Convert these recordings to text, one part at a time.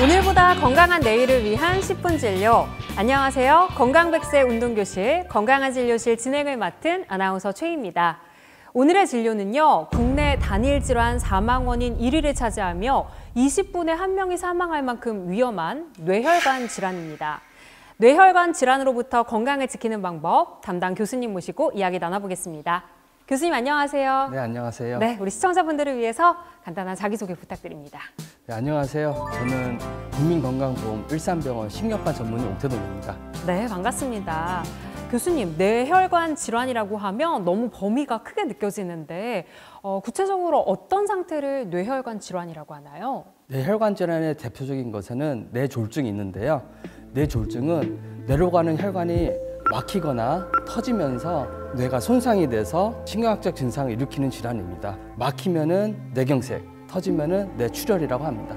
오늘보다 건강한 내일을 위한 10분 진료. 안녕하세요. 건강백세 운동교실 건강한 진료실 진행을 맡은 아나운서 최희입니다. 오늘의 진료는요, 국내 단일 질환 사망 원인 1위를 차지하며 20분에 1명이 사망할 만큼 위험한 뇌혈관 질환입니다. 뇌혈관 질환으로부터 건강을 지키는 방법, 담당 교수님 모시고 이야기 나눠보겠습니다. 교수님 안녕하세요. 네, 안녕하세요. 네, 우리 시청자분들을 위해서 간단한 자기소개 부탁드립니다. 네, 안녕하세요. 저는 국민건강보험 일산병원 심경과 전문의 옥태동입니다. 네, 반갑습니다. 교수님, 뇌혈관 질환이라고 하면 너무 범위가 크게 느껴지는데 구체적으로 어떤 상태를 뇌혈관 질환이라고 하나요? 뇌혈관 질환의 대표적인 것에는 뇌졸중이 있는데요. 뇌졸중은 뇌로 가는 혈관이 막히거나 터지면서 뇌가 손상이 돼서 신경학적 증상을 일으키는 질환입니다. 막히면은 뇌경색, 터지면은 뇌출혈이라고 합니다.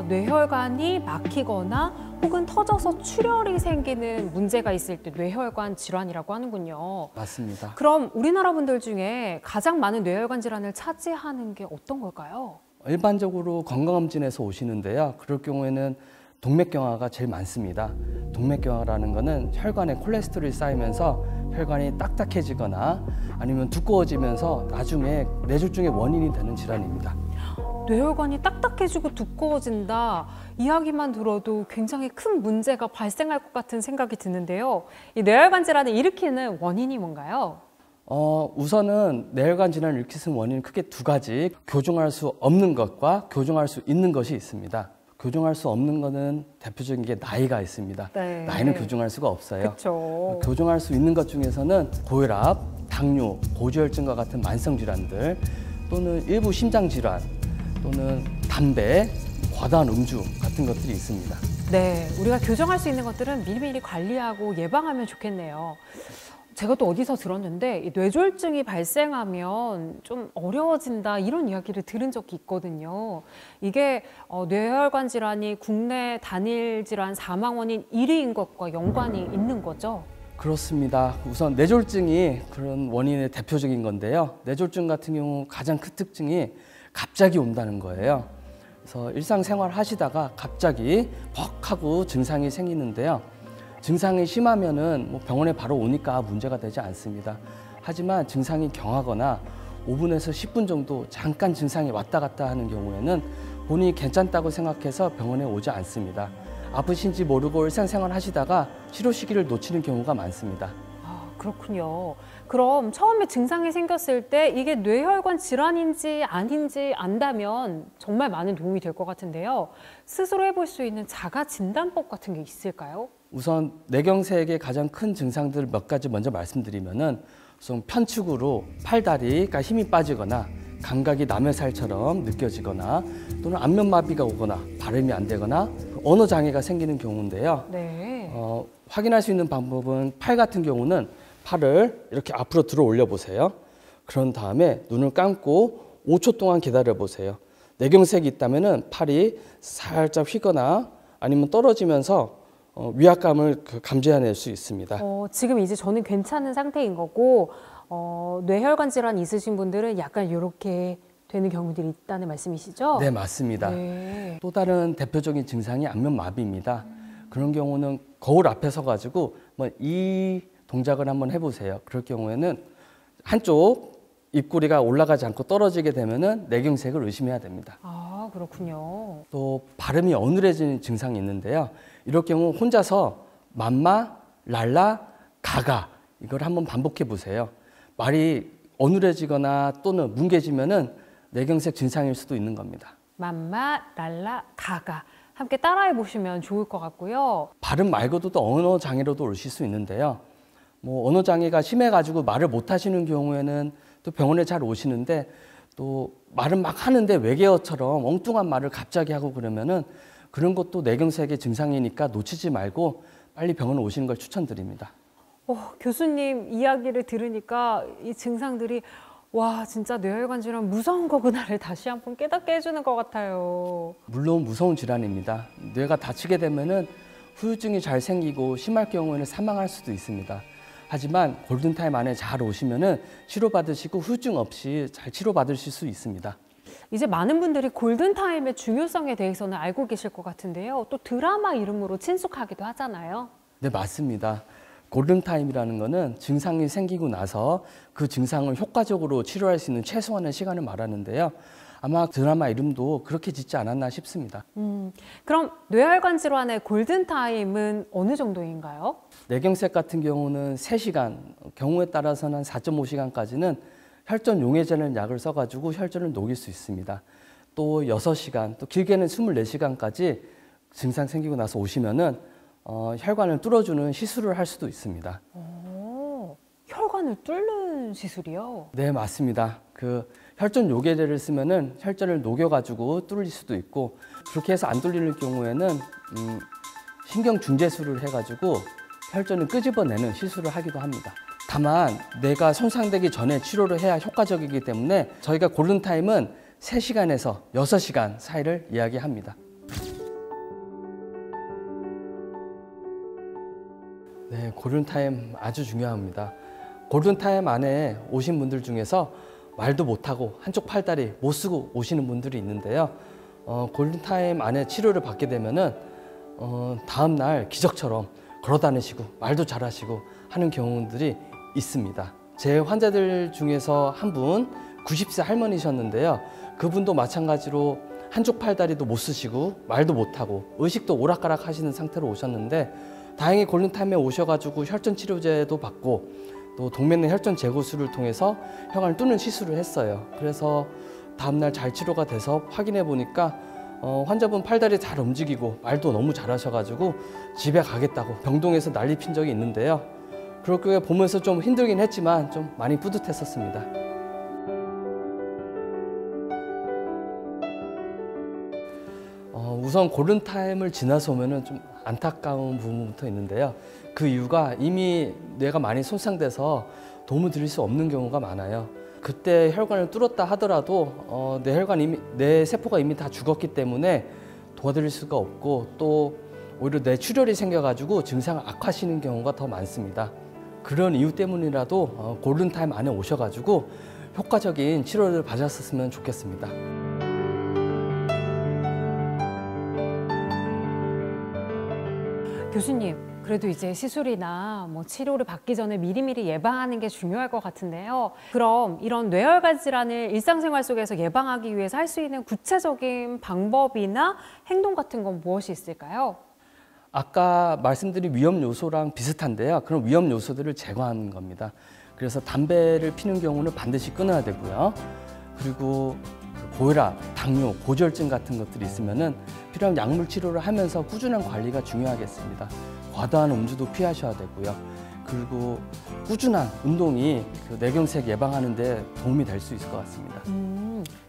뇌혈관이 막히거나 혹은 터져서 출혈이 생기는 문제가 있을 때 뇌혈관 질환이라고 하는군요. 맞습니다. 그럼 우리나라 분들 중에 가장 많은 뇌혈관 질환을 차지하는 게 어떤 걸까요? 일반적으로 건강검진에서 오시는데요. 그럴 경우에는 동맥경화가 제일 많습니다. 동맥경화라는 것은 혈관에 콜레스테롤이 쌓이면서 혈관이 딱딱해지거나 아니면 두꺼워지면서 나중에 뇌졸중의 원인이 되는 질환입니다. 뇌혈관이 딱딱해지고 두꺼워진다. 이야기만 들어도 굉장히 큰 문제가 발생할 것 같은 생각이 드는데요. 이 뇌혈관 질환을 일으키는 원인이 뭔가요? 우선은 뇌혈관 질환을 일으키는 원인은 크게 두 가지. 교정할 수 없는 것과 교정할 수 있는 것이 있습니다. 교정할 수 없는 것은 대표적인 게 나이가 있습니다. 네. 나이는 교정할 수가 없어요. 그쵸. 교정할 수 있는 것 중에서는 고혈압, 당뇨, 고지혈증과 같은 만성 질환들 또는 일부 심장 질환 또는 담배, 과다한 음주 같은 것들이 있습니다. 네, 우리가 교정할 수 있는 것들은 미리미리 관리하고 예방하면 좋겠네요. 제가 또 어디서 들었는데 이 뇌졸중이 발생하면 좀 어려워진다 이런 이야기를 들은 적이 있거든요. 이게 뇌혈관 질환이 국내 단일 질환 사망 원인 1위인 것과 연관이 있는 거죠? 그렇습니다. 우선 뇌졸중이 그런 원인의 대표적인 건데요. 뇌졸중 같은 경우 가장 큰 특징이 갑자기 온다는 거예요. 그래서 일상생활 하시다가 갑자기 벅 하고 증상이 생기는데요. 증상이 심하면은 병원에 바로 오니까 문제가 되지 않습니다. 하지만 증상이 경하거나 5분에서 10분 정도 잠깐 증상이 왔다 갔다 하는 경우에는 본인이 괜찮다고 생각해서 병원에 오지 않습니다. 아프신지 모르고 일상생활 하시다가 치료 시기를 놓치는 경우가 많습니다. 그렇군요. 그럼 처음에 증상이 생겼을 때 이게 뇌혈관 질환인지 아닌지 안다면 정말 많은 도움이 될 것 같은데요. 스스로 해볼 수 있는 자가 진단법 같은 게 있을까요? 우선 뇌경색의 가장 큰 증상들 몇 가지 먼저 말씀드리면은 우선 편측으로 팔다리가 힘이 빠지거나 감각이 남의 살처럼 느껴지거나 또는 안면마비가 오거나 발음이 안 되거나 언어 장애가 생기는 경우인데요. 네. 확인할 수 있는 방법은 팔 같은 경우는 팔을 이렇게 앞으로 들어 올려 보세요. 그런 다음에 눈을 감고 5초 동안 기다려 보세요. 뇌경색이 있다면은 팔이 살짝 휘거나 아니면 떨어지면서 위압감을 감지해낼 수 있습니다. 지금 이제 저는 괜찮은 상태인 거고 뇌혈관 질환 있으신 분들은 약간 이렇게 되는 경우들이 있다는 말씀이시죠? 네, 맞습니다. 네. 또 다른 대표적인 증상이 안면마비입니다. 그런 경우는 거울 앞에 서가지고 이 동작을 한번 해보세요. 그럴 경우에는 한쪽 입꼬리가 올라가지 않고 떨어지게 되면은 뇌경색을 의심해야 됩니다. 그렇군요. 또 발음이 어눌해지는 증상이 있는데요. 이럴 경우 혼자서 맘마, 랄라, 가가 이걸 한번 반복해 보세요. 말이 어눌해지거나 또는 뭉개지면은 뇌경색 증상일 수도 있는 겁니다. 맘마, 랄라, 가가 함께 따라해 보시면 좋을 것 같고요. 발음 말고도 또 언어 장애로도 오실 수 있는데요. 언어 장애가 심해가지고 말을 못 하시는 경우에는 또 병원에 잘 오시는데 또 말은 막 하는데 외계어처럼 엉뚱한 말을 갑자기 하고 그러면은 그런 것도 뇌경색의 증상이니까 놓치지 말고 빨리 병원에 오시는 걸 추천드립니다. 교수님 이야기를 들으니까 이 증상들이 와, 진짜 뇌혈관 질환 무서운 거구나를 다시 한번 깨닫게 해주는 것 같아요. 물론 무서운 질환입니다. 뇌가 다치게 되면은 후유증이 잘 생기고 심할 경우에는 사망할 수도 있습니다. 하지만 골든타임 안에 잘 오시면은 치료받으시고 후유증 없이 잘 치료받으실 수 있습니다. 이제 많은 분들이 골든타임의 중요성에 대해서는 알고 계실 것 같은데요. 또 드라마 이름으로 친숙하기도 하잖아요. 네, 맞습니다. 골든타임이라는 거는 증상이 생기고 나서 그 증상을 효과적으로 치료할 수 있는 최소한의 시간을 말하는데요. 아마 드라마 이름도 그렇게 짓지 않았나 싶습니다. 그럼 뇌혈관 질환의 골든타임은 어느 정도인가요? 뇌경색 같은 경우는 3시간, 경우에 따라서는 한 4.5시간까지는 혈전 용해제라는 약을 써가지고 혈전을 녹일 수 있습니다. 또 6시간, 또 길게는 24시간까지 증상 생기고 나서 오시면은 혈관을 뚫어주는 시술을 할 수도 있습니다. 혈관을 뚫는 시술이요? 네, 맞습니다. 그 혈전 요괴제를 쓰면은 혈전을 녹여가지고 뚫릴 수도 있고, 그렇게 해서 안 뚫리는 경우에는 신경 중재술을 해가지고 혈전을 끄집어내는 시술을 하기도 합니다. 다만 뇌가 손상되기 전에 치료를 해야 효과적이기 때문에 저희가 골든타임은 3시간에서 6시간 사이를 이야기합니다. 네, 골든타임 아주 중요합니다. 골든타임 안에 오신 분들 중에서 말도 못하고 한쪽 팔다리 못 쓰고 오시는 분들이 있는데요. 골든타임 안에 치료를 받게 되면은 다음날 기적처럼 걸어 다니시고 말도 잘하시고 하는 경우들이 있습니다. 제 환자들 중에서 한 분 90세 할머니셨는데요. 그분도 마찬가지로 한쪽 팔다리도 못 쓰시고 말도 못하고 의식도 오락가락 하시는 상태로 오셨는데, 다행히 골든타임에 오셔가지고 혈전 치료제도 받고 또 동맥내 혈전 제거술을 통해서 혈관을 뚫는 시술을 했어요. 그래서 다음날 잘 치료가 돼서 확인해 보니까 환자분 팔다리 잘 움직이고 말도 너무 잘하셔가지고 집에 가겠다고 병동에서 난리 핀 적이 있는데요. 그렇게 보면서 좀 힘들긴 했지만 좀 많이 뿌듯했었습니다. 우선 골든타임을 지나서 오면은 좀 안타까운 부분부터 있는데요. 그 이유가 이미 뇌가 많이 손상돼서 도움을 드릴 수 없는 경우가 많아요. 그때 혈관을 뚫었다 하더라도 뇌 세포가 이미 다 죽었기 때문에 도와드릴 수가 없고, 또 오히려 뇌출혈이 생겨가지고 증상을 악화시키는 경우가 더 많습니다. 그런 이유 때문이라도 골든타임 안에 오셔가지고 효과적인 치료를 받았었으면 좋겠습니다. 교수님, 그래도 이제 시술이나 치료를 받기 전에 미리미리 예방하는 게 중요할 것 같은데요. 그럼 이런 뇌혈관 질환을 일상생활 속에서 예방하기 위해서 할 수 있는 구체적인 방법이나 행동 같은 건 무엇이 있을까요? 아까 말씀드린 위험 요소랑 비슷한데요. 그런 위험 요소들을 제거하는 겁니다. 그래서 담배를 피는 경우는 반드시 끊어야 되고요. 그리고 고혈압, 당뇨, 고지혈증 같은 것들이 있으면은 필요한 약물 치료를 하면서 꾸준한 관리가 중요하겠습니다. 과도한 음주도 피하셔야 되고요. 그리고 꾸준한 운동이 뇌경색 예방하는 데 도움이 될 수 있을 것 같습니다.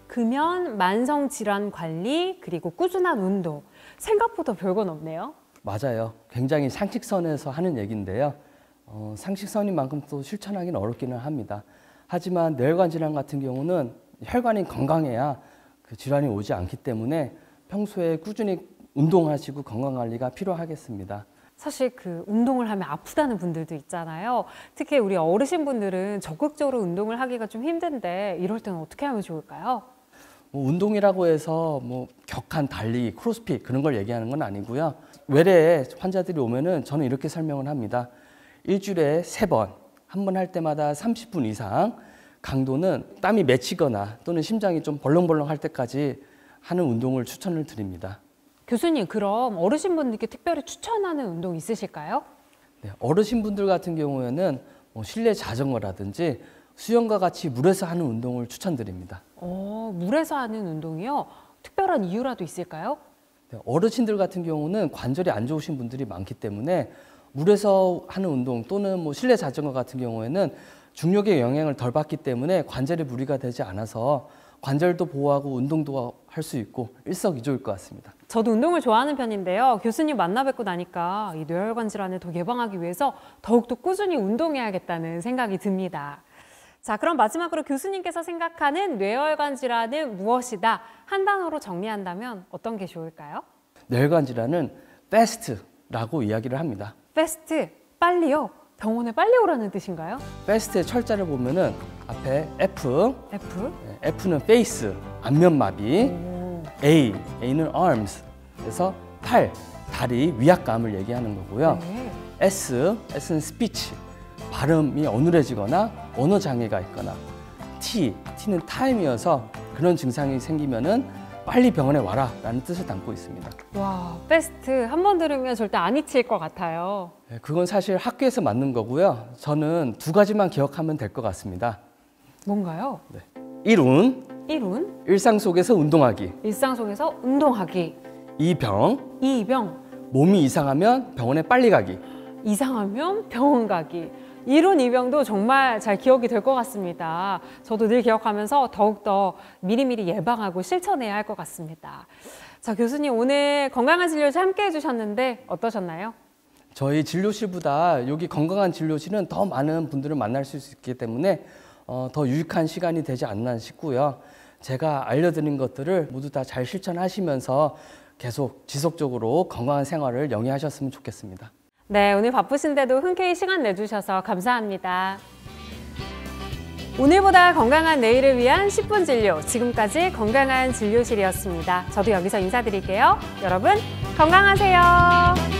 금연, 만성 질환 관리, 그리고 꾸준한 운동. 생각보다 별건 없네요. 맞아요. 굉장히 상식선에서 하는 얘기인데요. 상식선인 만큼 또 실천하기는 어렵기는 합니다. 하지만 뇌혈관 질환 같은 경우는 혈관이 건강해야 그 질환이 오지 않기 때문에 평소에 꾸준히 운동하시고 건강관리가 필요하겠습니다. 사실 그 운동을 하면 아프다는 분들도 있잖아요. 특히 우리 어르신분들은 적극적으로 운동을 하기가 좀 힘든데 이럴 때는 어떻게 하면 좋을까요? 운동이라고 해서 격한 달리기, 크로스핏 그런 걸 얘기하는 건 아니고요. 외래에 환자들이 오면은 저는 이렇게 설명을 합니다. 일주일에 3번, 한 번 할 때마다 30분 이상, 강도는 땀이 맺히거나 또는 심장이 좀 벌렁벌렁 할 때까지 하는 운동을 추천을 드립니다. 교수님, 그럼 어르신분들께 특별히 추천하는 운동 있으실까요? 네, 어르신분들 같은 경우에는 실내 자전거라든지 수영과 같이 물에서 하는 운동을 추천드립니다. 물에서 하는 운동이요? 특별한 이유라도 있을까요? 네, 어르신들 같은 경우는 관절이 안 좋으신 분들이 많기 때문에 물에서 하는 운동 또는 실내 자전거 같은 경우에는 중력의 영향을 덜 받기 때문에 관절에 무리가 되지 않아서 관절도 보호하고 운동도 할 수 있고 일석이조일 것 같습니다. 저도 운동을 좋아하는 편인데요. 교수님 만나 뵙고 나니까 이 뇌혈관 질환을 더 예방하기 위해서 더욱더 꾸준히 운동해야겠다는 생각이 듭니다. 자, 그럼 마지막으로 교수님께서 생각하는 뇌혈관 질환은 무엇이다? 한 단어로 정리한다면 어떤 게 좋을까요? 뇌혈관 질환은 fast라고 이야기를 합니다. fast, 빨리요? 병원에 빨리 오라는 뜻인가요? fast의 철자를 보면은 앞에 F, F. F는 face, 안면마비. A는 arms, 그래서 팔, 다리, 위압감을 얘기하는 거고요. 네. S는 speech, 발음이 어눌해지거나 언어 장애가 있거나. T는 time이어서 그런 증상이 생기면은 빨리 병원에 와라 라는 뜻을 담고 있습니다. 와, 베스트 한 번 들으면 절대 안 잊힐 것 같아요. 그건 사실 학교에서 맞는 거고요. 저는 두 가지만 기억하면 될 것 같습니다. 뭔가요? 1운, 1운, 일상 속에서 운동하기. 일상 속에서 운동하기. 2병, 2병, 몸이 이상하면 병원에 빨리 가기. 이상하면 병원 가기. 1운 2병도 정말 잘 기억이 될 것 같습니다. 저도 늘 기억하면서 더욱더 미리미리 예방하고 실천해야 할 것 같습니다. 자, 교수님 오늘 건강한 진료실 함께 해주셨는데 어떠셨나요? 저희 진료실보다 여기 건강한 진료실은 더 많은 분들을 만날 수 있기 때문에 더 유익한 시간이 되지 않나 싶고요. 제가 알려드린 것들을 모두 다 잘 실천하시면서 계속 지속적으로 건강한 생활을 영위하셨으면 좋겠습니다. 네, 오늘 바쁘신데도 흔쾌히 시간 내주셔서 감사합니다. 오늘보다 건강한 내일을 위한 10분 진료, 지금까지 건강한 진료실이었습니다. 저도 여기서 인사드릴게요. 여러분, 건강하세요.